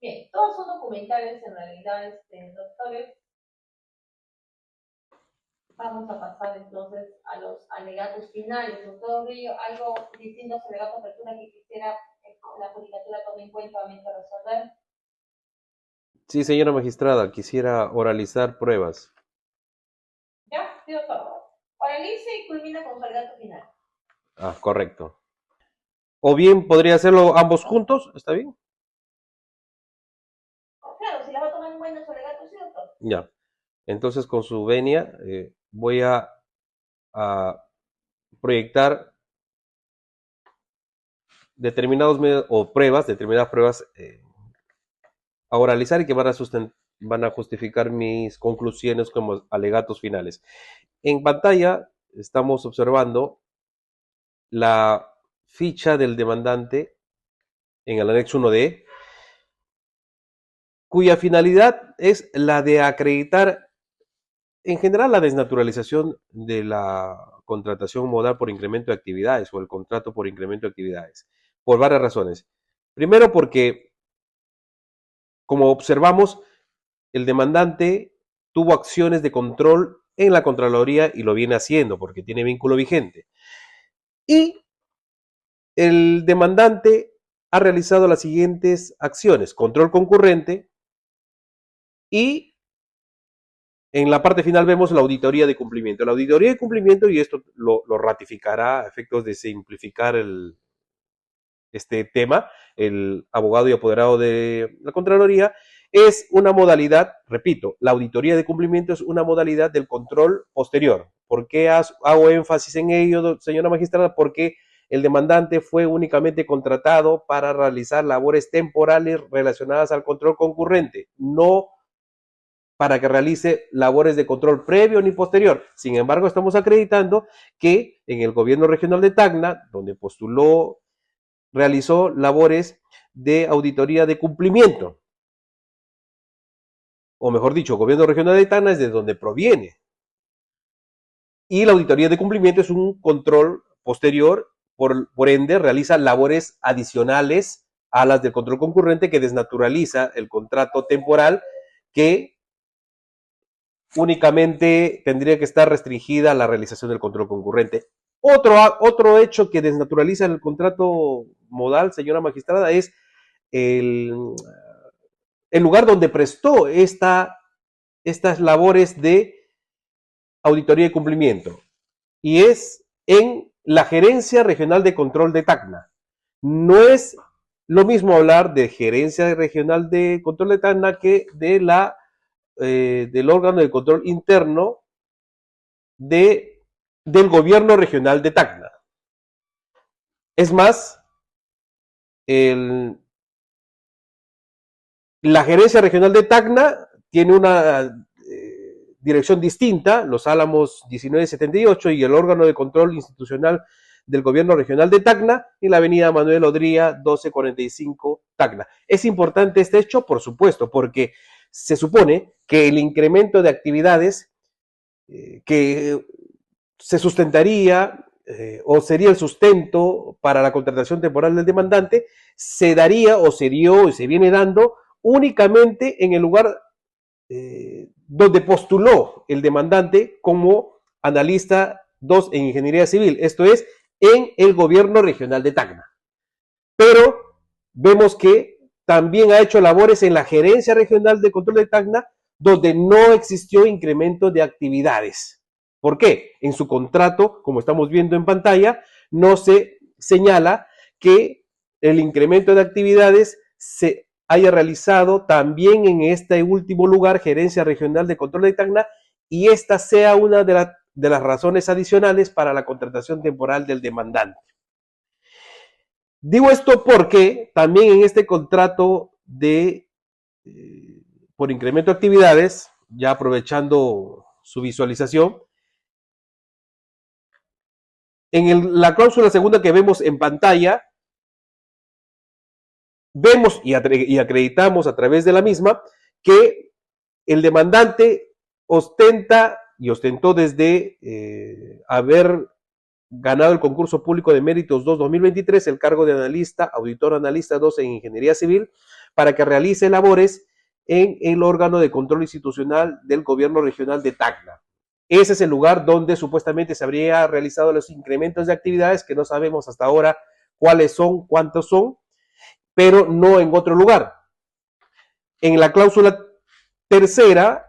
Bien, todos son documentales en realidad, doctores. Vamos a pasar entonces a los alegatos finales. Doctor Río, algo distinto a los alegatos de apertura que quisiera la judicatura tome en cuenta a resolver. Sí, señora magistrada, quisiera oralizar pruebas. ¿Ya? Sí, doctor. Oralice y culmina con su alegato final. Ah, correcto. O bien podría hacerlo ambos juntos, ¿está bien? Claro, si la va a tomar en cuenta su alegato, sí, doctor. Ya. Entonces, con su venia, voy a proyectar determinados medios o pruebas, determinadas pruebas a oralizar y que van a justificar mis conclusiones como alegatos finales. En pantalla estamos observando la ficha del demandante en el anexo 1D, cuya finalidad es la de acreditar en general la desnaturalización de la contratación modal por incremento de actividades o el contrato por incremento de actividades, por varias razones. Primero porque, como observamos, el demandante tuvo acciones de control en la Contraloría y lo viene haciendo porque tiene vínculo vigente. Y el demandante ha realizado las siguientes acciones: control concurrente y en la parte final vemos la auditoría de cumplimiento. La auditoría de cumplimiento, y esto lo ratificará a efectos de simplificar este tema, el abogado y apoderado de la Contraloría, es una modalidad, repito, la auditoría de cumplimiento es una modalidad del control posterior. ¿Por qué hago énfasis en ello, señora magistrada? Porque el demandante fue únicamente contratado para realizar labores temporales relacionadas al control concurrente, no para que realice labores de control previo ni posterior. Sin embargo, estamos acreditando que en el gobierno regional de Tacna, donde postuló, realizó labores de auditoría de cumplimiento, o mejor dicho, gobierno regional de Tacna es de donde proviene. Y la auditoría de cumplimiento es un control posterior, por ende, realiza labores adicionales a las del control concurrente que desnaturaliza el contrato temporal que únicamente tendría que estar restringida a la realización del control concurrente. Otro hecho que desnaturaliza el contrato modal, señora magistrada, es el, el lugar donde prestó estas labores de auditoría y cumplimiento. Y es en la Gerencia Regional de Control de Tacna. No es lo mismo hablar de Gerencia Regional de Control de Tacna que del órgano de control interno de, del gobierno regional de Tacna. Es más, el, la gerencia regional de Tacna tiene una dirección distinta, Los Álamos 1978, y el órgano de control institucional del gobierno regional de Tacna en la avenida Manuel Odría 1245 Tacna. Es importante este hecho, por supuesto, porque se supone que el incremento de actividades que se sustentaría o sería el sustento para la contratación temporal del demandante, se daría o se dio y se viene dando únicamente en el lugar donde postuló el demandante como analista 2 en ingeniería civil, esto es, en el gobierno regional de Tacna. Pero vemos que también ha hecho labores en la gerencia regional de control de Tacna, donde no existió incremento de actividades. ¿Por qué? En su contrato, como estamos viendo en pantalla, no se señala que el incremento de actividades se haya realizado también en este último lugar, Gerencia Regional de Control de Tacna, y esta sea una de las razones adicionales para la contratación temporal del demandante. Digo esto porque también en este contrato por incremento de actividades, ya aprovechando su visualización, en la cláusula segunda que vemos en pantalla, vemos y acreditamos a través de la misma que el demandante ostenta y ostentó desde haber ganado el concurso público de méritos 2 2023 el cargo de analista, auditor analista 2 en ingeniería civil, para que realice labores en el órgano de control institucional del gobierno regional de Tacna. Ese es el lugar donde supuestamente se habría realizado los incrementos de actividades que no sabemos hasta ahora cuáles son, cuántos son, pero no en otro lugar. En la cláusula tercera,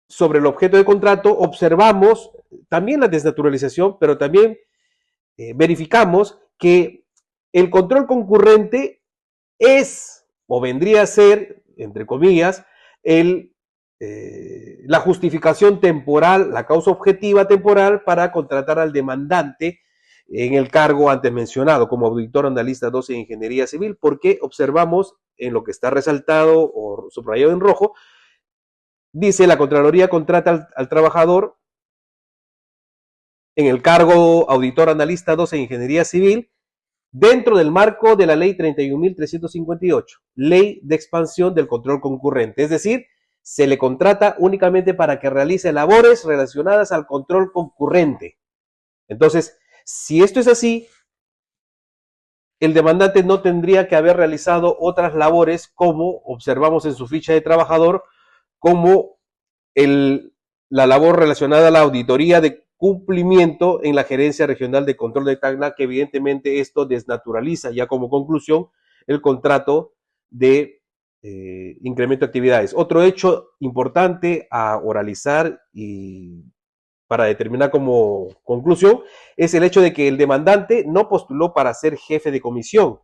sobre el objeto de contrato, observamos también la desnaturalización, pero también verificamos que el control concurrente es, o vendría a ser, entre comillas, la justificación temporal, la causa objetiva temporal para contratar al demandante en el cargo antes mencionado como auditor analista 12 de Ingeniería Civil, porque observamos en lo que está resaltado o subrayado en rojo, dice la Contraloría contrata al trabajador en el cargo auditor analista 12 de Ingeniería Civil dentro del marco de la ley 31.358, ley de expansión del control concurrente, es decir, se le contrata únicamente para que realice labores relacionadas al control concurrente. Entonces, si esto es así, el demandante no tendría que haber realizado otras labores como observamos en su ficha de trabajador, como la labor relacionada a la auditoría de cumplimiento en la Gerencia Regional de Control de Tacna, que evidentemente esto desnaturaliza ya como conclusión el contrato de incremento de actividades. Otro hecho importante a oralizar y para determinar como conclusión es el hecho de que el demandante no postuló para ser jefe de comisión,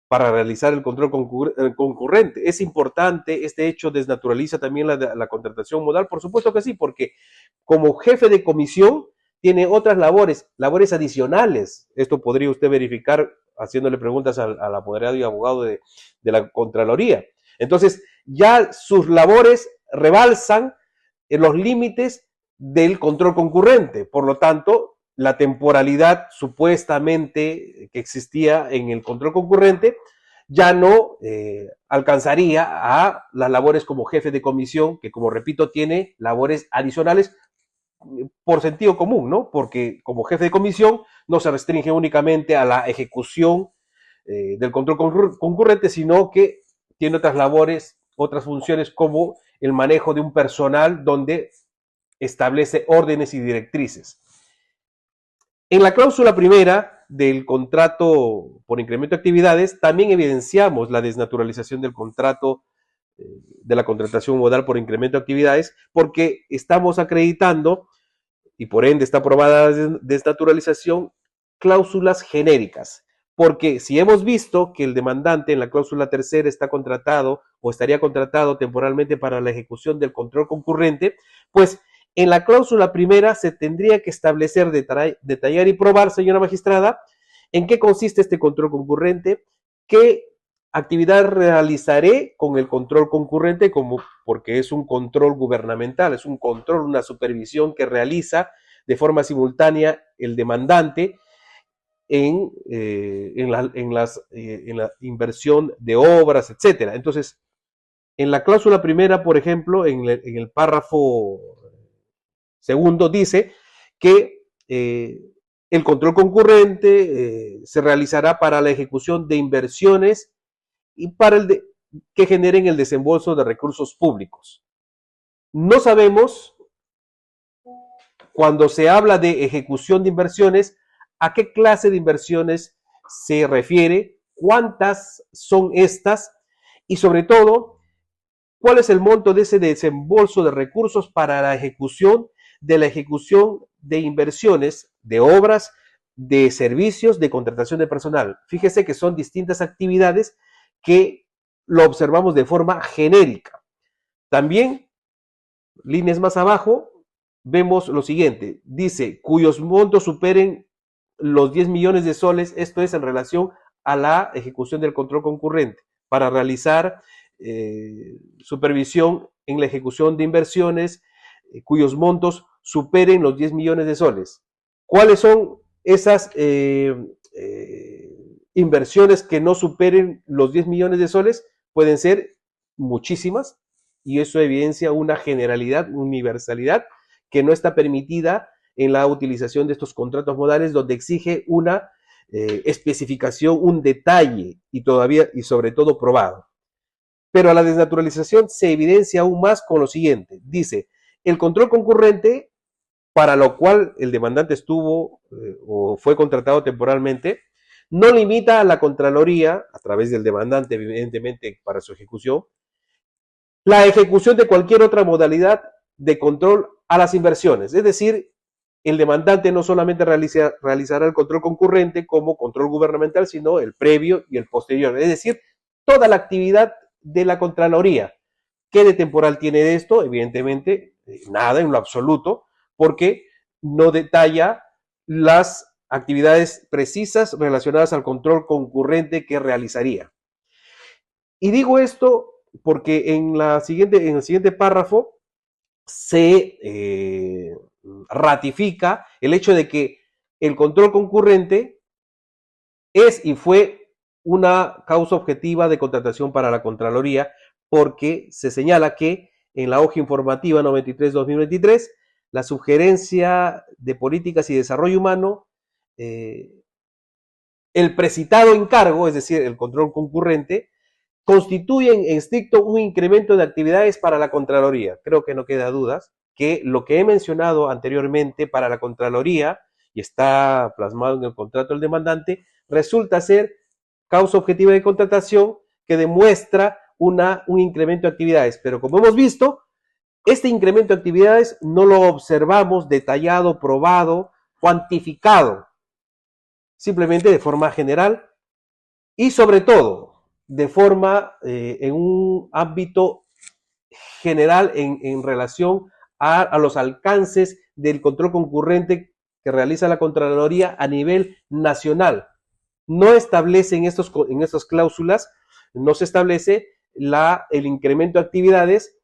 para realizar el control concurrente. Es importante, este hecho desnaturaliza también la contratación modal, por supuesto que sí, porque como jefe de comisión tiene otras labores adicionales. Esto podría usted verificar haciéndole preguntas al apoderado y abogado de la Contraloría. Entonces, ya sus labores rebalsan en los límites del control concurrente. Por lo tanto, la temporalidad supuestamente que existía en el control concurrente ya no alcanzaría a las labores como jefe de comisión, que como repito, tiene labores adicionales por sentido común, ¿no? Porque como jefe de comisión no se restringe únicamente a la ejecución del control concurrente, sino que tiene otras labores, otras funciones como el manejo de un personal donde establece órdenes y directrices. En la cláusula primera del contrato por incremento de actividades también evidenciamos la desnaturalización del contrato de la contratación modal por incremento de actividades porque estamos acreditando y por ende está aprobada la desnaturalización cláusulas genéricas. Porque si hemos visto que el demandante en la cláusula tercera está contratado o estaría contratado temporalmente para la ejecución del control concurrente, pues en la cláusula primera se tendría que establecer, detallar y probar, señora magistrada, en qué consiste este control concurrente, qué actividad realizaré con el control concurrente, porque es un control gubernamental, es un control, una supervisión que realiza de forma simultánea el demandante en la inversión de obras, etcétera. Entonces, en la cláusula primera, por ejemplo, en el párrafo segundo, dice que el control concurrente se realizará para la ejecución de inversiones y para que generen el desembolso de recursos públicos. No sabemos, cuando se habla de ejecución de inversiones, a qué clase de inversiones se refiere, cuántas son estas y sobre todo, cuál es el monto de ese desembolso de recursos para la ejecución de inversiones, de obras, de servicios, de contratación de personal. Fíjese que son distintas actividades que lo observamos de forma genérica. También, líneas más abajo, vemos lo siguiente. Dice, cuyos montos superen los 10 millones de soles, esto es en relación a la ejecución del control concurrente, para realizar supervisión en la ejecución de inversiones cuyos montos superen los 10 millones de soles. ¿Cuáles son esas inversiones que no superen los 10 millones de soles? Pueden ser muchísimas y eso evidencia una generalidad, universalidad que no está permitida en la utilización de estos contratos modales donde exige una especificación, un detalle y sobre todo probado. Pero a la desnaturalización se evidencia aún más con lo siguiente. Dice, el control concurrente, para lo cual el demandante estuvo o fue contratado temporalmente, no limita a la Contraloría, a través del demandante, evidentemente, para su ejecución, la ejecución de cualquier otra modalidad de control a las inversiones. Es decir, el demandante no solamente realizará el control concurrente como control gubernamental, sino el previo y el posterior. Es decir, toda la actividad de la Contraloría. ¿Qué de temporal tiene esto? Evidentemente, nada en lo absoluto, porque no detalla las actividades precisas relacionadas al control concurrente que realizaría. Y digo esto porque en el siguiente párrafo se ratifica el hecho de que el control concurrente es y fue una causa objetiva de contratación para la Contraloría, porque se señala que en la hoja informativa 93-2023, la sugerencia de políticas y desarrollo humano, el precitado encargo, es decir, el control concurrente, constituyen en estricto un incremento de actividades para la Contraloría. Creo que no queda dudas que lo que he mencionado anteriormente para la Contraloría, y está plasmado en el contrato del demandante, resulta ser causa objetiva de contratación que demuestra un incremento de actividades. Pero como hemos visto, este incremento de actividades no lo observamos detallado, probado, cuantificado, simplemente de forma general y sobre todo de forma en un ámbito general en relación a los alcances del control concurrente que realiza la Contraloría a nivel nacional. No establece en estas cláusulas, no se establece el incremento de actividades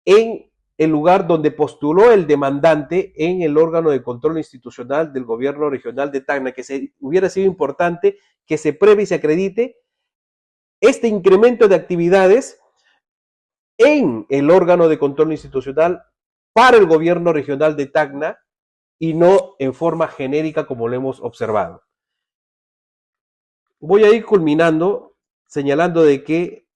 en el lugar donde postuló el demandante en el órgano de control institucional del gobierno regional de Tacna, que hubiera sido importante que se pruebe y se acredite este incremento de actividades en el órgano de control institucional para el gobierno regional de Tacna y no en forma genérica como lo hemos observado. Voy a ir culminando señalando de que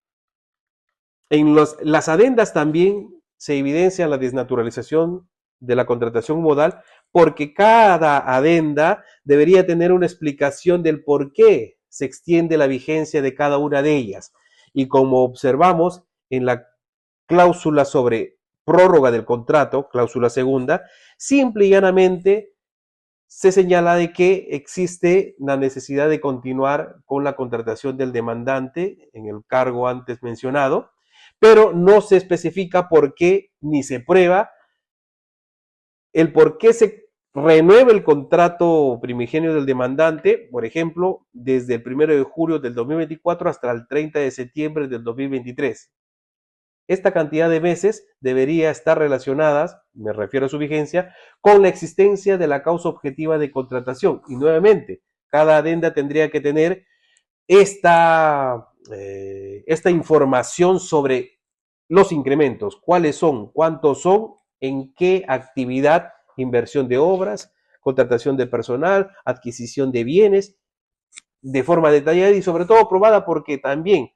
en las adendas también se evidencia la desnaturalización de la contratación modal, porque cada adenda debería tener una explicación del por qué se extiende la vigencia de cada una de ellas. Y como observamos en la cláusula sobre prórroga del contrato, cláusula segunda, simple y llanamente se señala de que existe la necesidad de continuar con la contratación del demandante en el cargo antes mencionado, pero no se especifica por qué ni se prueba el por qué se renueva el contrato primigenio del demandante, por ejemplo, desde el 1 de julio del 2024 hasta el 30 de septiembre del 2023. Esta cantidad de meses debería estar relacionadas, me refiero a su vigencia, con la existencia de la causa objetiva de contratación. Y nuevamente, cada adenda tendría que tener esta información sobre los incrementos, cuáles son, cuántos son, en qué actividad, inversión de obras, contratación de personal, adquisición de bienes, de forma detallada y sobre todo probada, porque también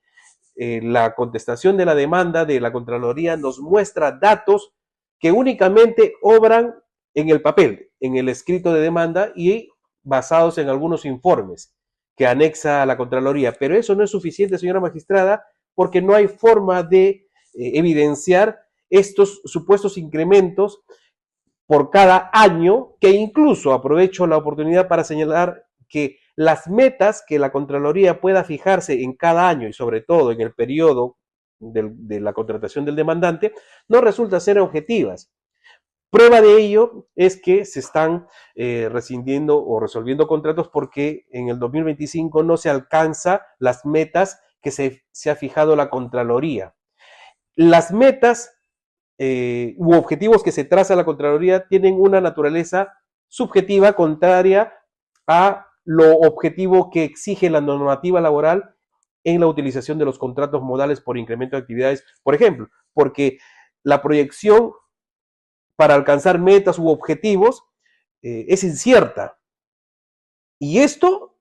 la contestación de la demanda de la Contraloría nos muestra datos que únicamente obran en el papel, en el escrito de demanda y basados en algunos informes que anexa a la Contraloría. Pero eso no es suficiente, señora magistrada, porque no hay forma de evidenciar estos supuestos incrementos por cada año, que incluso aprovecho la oportunidad para señalar que las metas que la Contraloría pueda fijarse en cada año y sobre todo en el periodo de la contratación del demandante no resultan ser objetivas. Prueba de ello es que se están rescindiendo o resolviendo contratos porque en el 2025 no se alcanza las metas que se ha fijado la Contraloría. Las metas u objetivos que se traza la Contraloría tienen una naturaleza subjetiva contraria a lo objetivo que exige la normativa laboral en la utilización de los contratos modales por incremento de actividades, por ejemplo, porque la proyección para alcanzar metas u objetivos es incierta. Y esto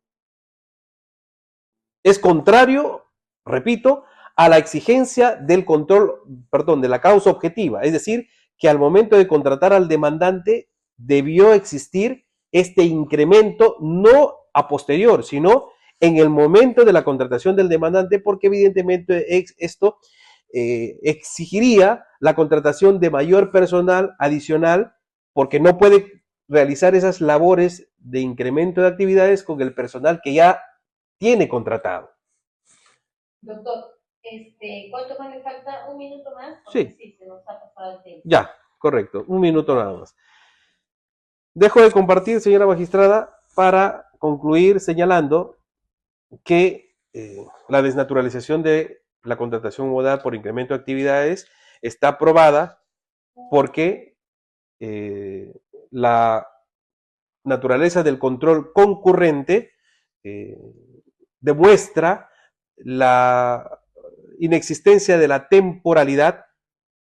es contrario, repito, a la exigencia del control, perdón, de la causa objetiva. Es decir, que al momento de contratar al demandante debió existir este incremento no a posterior, sino en el momento de la contratación del demandante, porque evidentemente esto exigiría la contratación de mayor personal adicional, porque no puede realizar esas labores de incremento de actividades con el personal que ya tiene contratado. Doctor, ¿cuánto más le falta? ¿Un minuto más? Sí. Sí, se nos ha pasado el tiempo. Ya, correcto, un minuto nada más. Dejo de compartir, señora magistrada, para concluir señalando que la desnaturalización de la contratación modal por incremento de actividades está aprobada porque la naturaleza del control concurrente demuestra la inexistencia de la temporalidad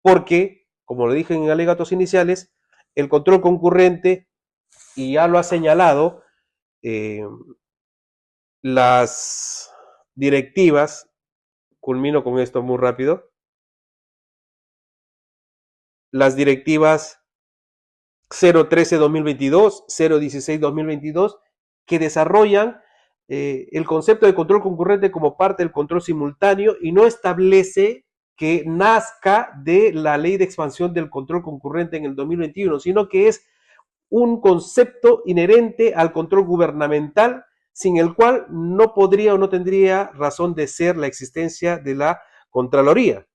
porque, como lo dije en alegatos iniciales, el control concurrente, y ya lo ha señalado, las directivas, culmino con esto muy rápido, las directivas 013-2022, 016-2022, que desarrollan el concepto de control concurrente como parte del control simultáneo y no establece que nazca de la ley de expansión del control concurrente en el 2021, sino que es un concepto inherente al control gubernamental, sin el cual no podría o no tendría razón de ser la existencia de la Contraloría.